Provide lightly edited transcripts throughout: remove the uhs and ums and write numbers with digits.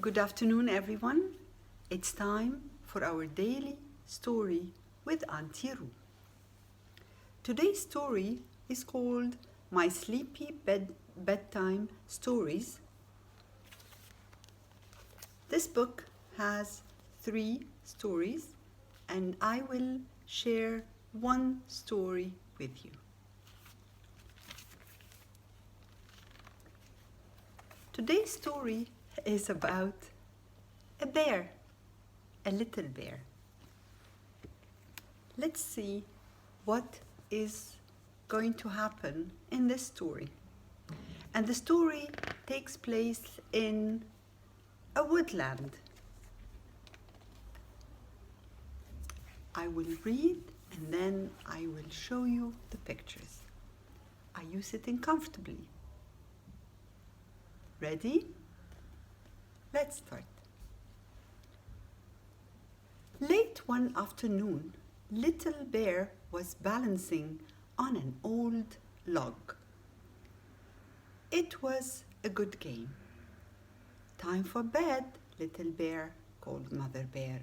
Good afternoon, everyone. It's time for our daily story with Auntie. Today's story is called My Sleepy Bedtime Stories. This book has 3 stories, and I will share one story with you. Today's story is about a bear, a little bear. Let's see what is going to happen in this story. And the story takes place in a woodland. I will read and then I will show you the pictures. Are you sitting comfortably? Ready? Let's start. Late one afternoon, Little Bear was balancing on an old log. It was a good game. Time for bed, Little Bear, called Mother Bear.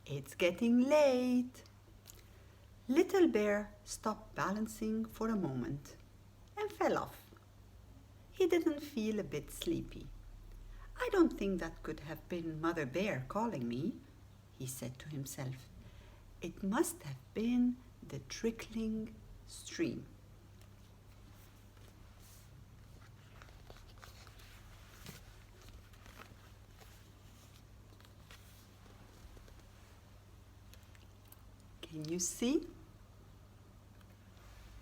It's getting late. Little Bear stopped balancing for a moment and fell off. He didn't feel a bit sleepy. I don't think that could have been Mother Bear calling me, he said to himself. It must have been the trickling stream. Can you see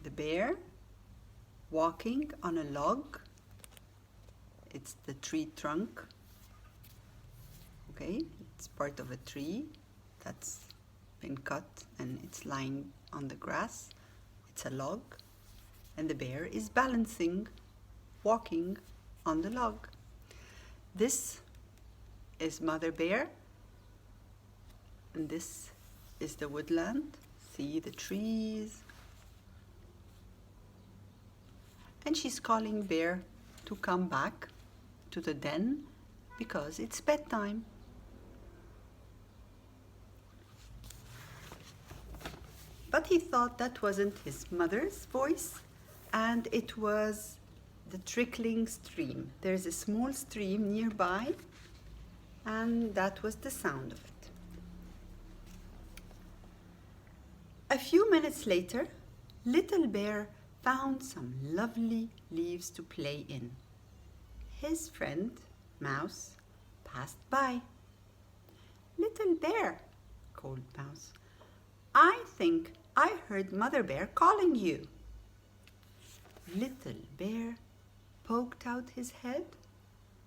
the bear walking on a log? It's the tree trunk. Okay, it's part of a tree that's been cut and it's lying on the grass. It's a log, and the bear is balancing, walking on the log. This is Mother Bear, and this is the woodland. See the trees. And she's calling Bear to come back to the den because it's bedtime. But he thought that wasn't his mother's voice, and it was the trickling stream. There's a small stream nearby, and that was the sound of it. A few minutes later, Little Bear found some lovely leaves to play in. His friend, Mouse, passed by. Little Bear, called Mouse, I think I heard Mother Bear calling you. Little Bear poked out his head.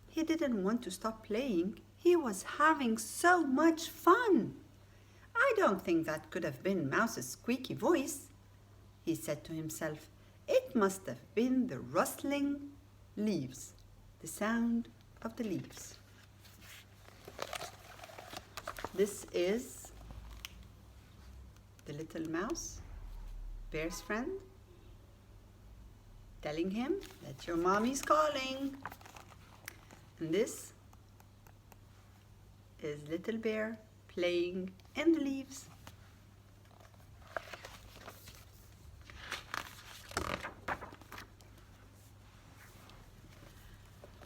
He didn't want to stop playing. He was having so much fun. I don't think that could have been Mouse's squeaky voice, he said to himself. It must have been the rustling leaves, the sound of the leaves. This is the little mouse, Bear's friend, telling him that your mommy's calling. And this is Little Bear playing in the leaves.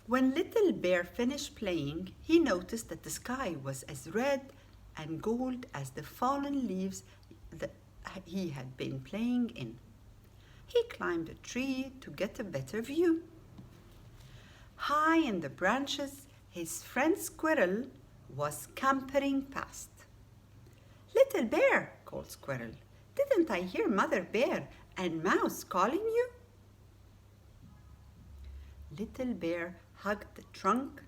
When Little Bear finished playing, he noticed that the sky was as red and gold as the fallen leaves that he had been playing in. He climbed a tree to get a better view. High in the branches, his friend Squirrel was scampering past. Little Bear, called Squirrel, didn't I hear Mother Bear and Mouse calling you? Little Bear hugged the trunk.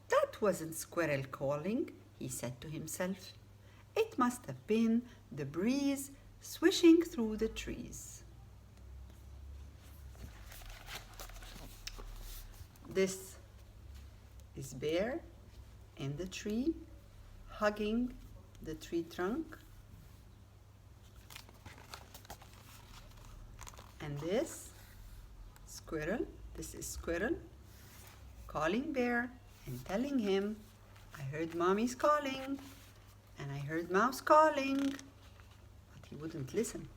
That wasn't Squirrel calling, he said to himself. It must have been the breeze swishing through the trees. This is Bear in the tree, hugging the tree trunk. And this is Squirrel calling Bear and telling him, I heard Mommy's calling, and I heard Mouse calling, but he wouldn't listen.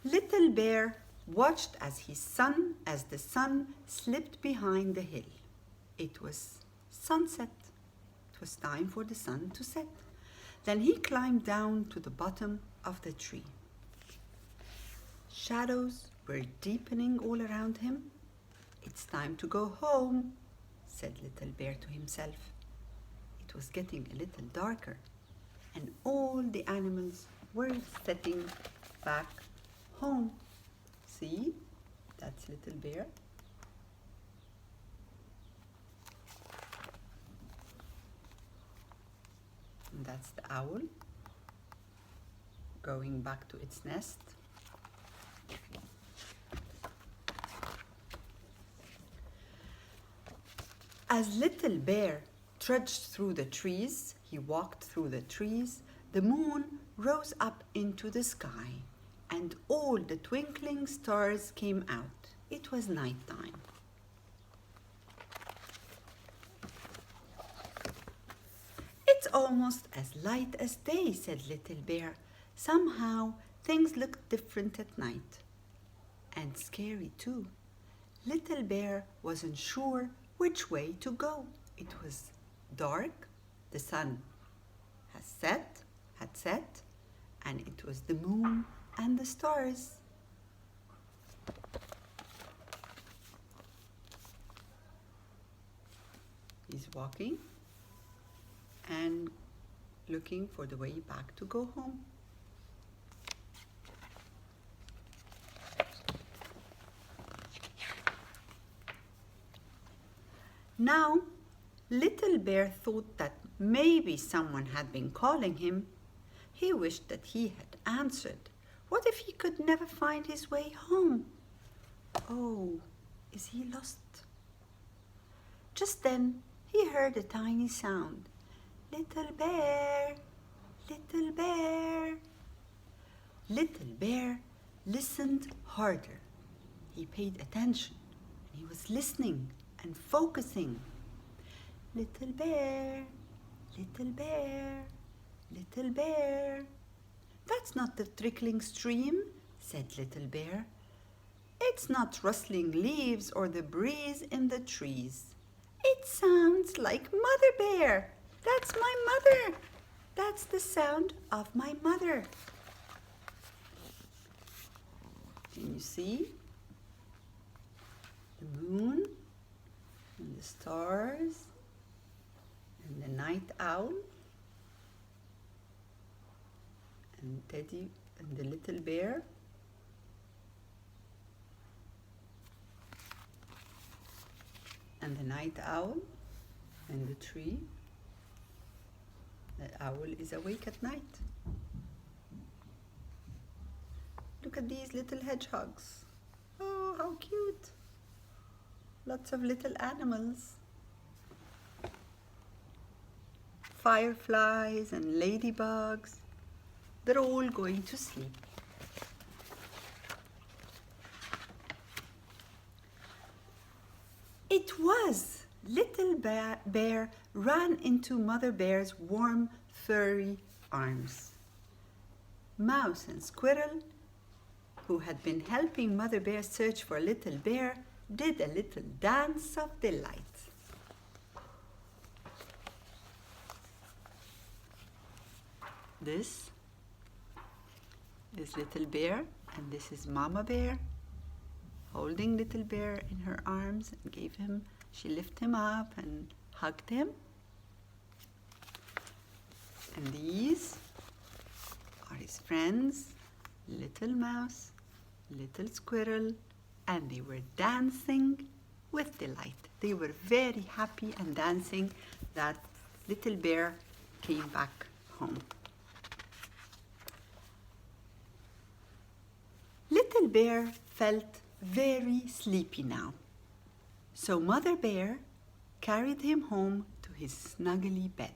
Little Bear watched as the sun slipped behind the hill. It was sunset. It was time for the sun to set. Then he climbed down to the bottom of the tree. Shadows were deepening all around him. It's time to go home, said Little Bear to himself. It was getting a little darker, and all the animals were setting back home. See, that's Little Bear. And that's the owl going back to its nest. As Little Bear trudged through the trees, he walked through the trees, the moon rose up into the sky, and all the twinkling stars came out. It was night time. It's almost as light as day, said Little Bear. Somehow things look different at night. And scary too. Little Bear wasn't sure which way to go. It was dark, the sun had set, and it was the moon and the stars. He's walking and looking for the way back to go home. Now, Little Bear thought that maybe someone had been calling him. He wished that he had answered. What if he could never find his way home? Oh, is he lost? Just then, he heard a tiny sound. Little Bear, Little Bear. Little Bear listened harder. He paid attention. He was listening and focusing. Little Bear, Little Bear, Little Bear. That's not the trickling stream, said Little Bear. It's not rustling leaves or the breeze in the trees. It sounds like Mother Bear. That's my mother. That's the sound of my mother. Can you see? The moon and the stars and the night owl and Teddy and the little bear. And the night owl and the tree. The owl is awake at night. Look at these little hedgehogs. Oh, how cute. Lots of little animals. Fireflies and ladybugs. They're all going to sleep. It was! Little bear ran into Mother Bear's warm, furry arms. Mouse and Squirrel, who had been helping Mother Bear search for Little Bear, did a little dance of delight. This is Little Bear, and this is Mama Bear, holding Little Bear in her arms and she lifted him up and hugged him. And these are his friends, Little Mouse, Little Squirrel, and they were dancing with delight. They were very happy and dancing that Little Bear came back home. Little Bear felt very sleepy now. So Mother Bear carried him home to his snuggly bed.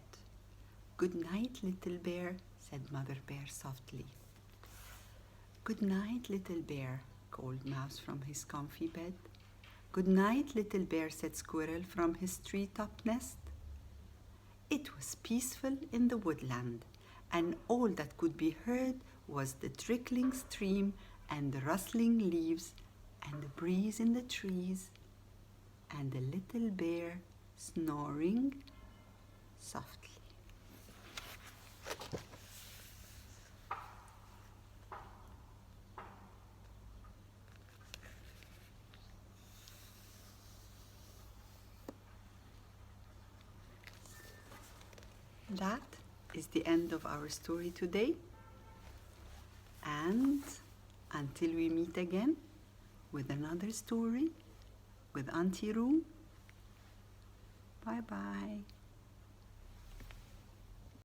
Good night, Little Bear, said Mother Bear softly. Good night, Little Bear, called Mouse from his comfy bed. "Good night, little bear," said Squirrel from his treetop nest. It was peaceful in the woodland, and all that could be heard was the trickling stream and the rustling leaves and the breeze in the trees and the little bear snoring softly. That is the end of our story today. And until we meet again with another story with Auntie Roo, bye-bye.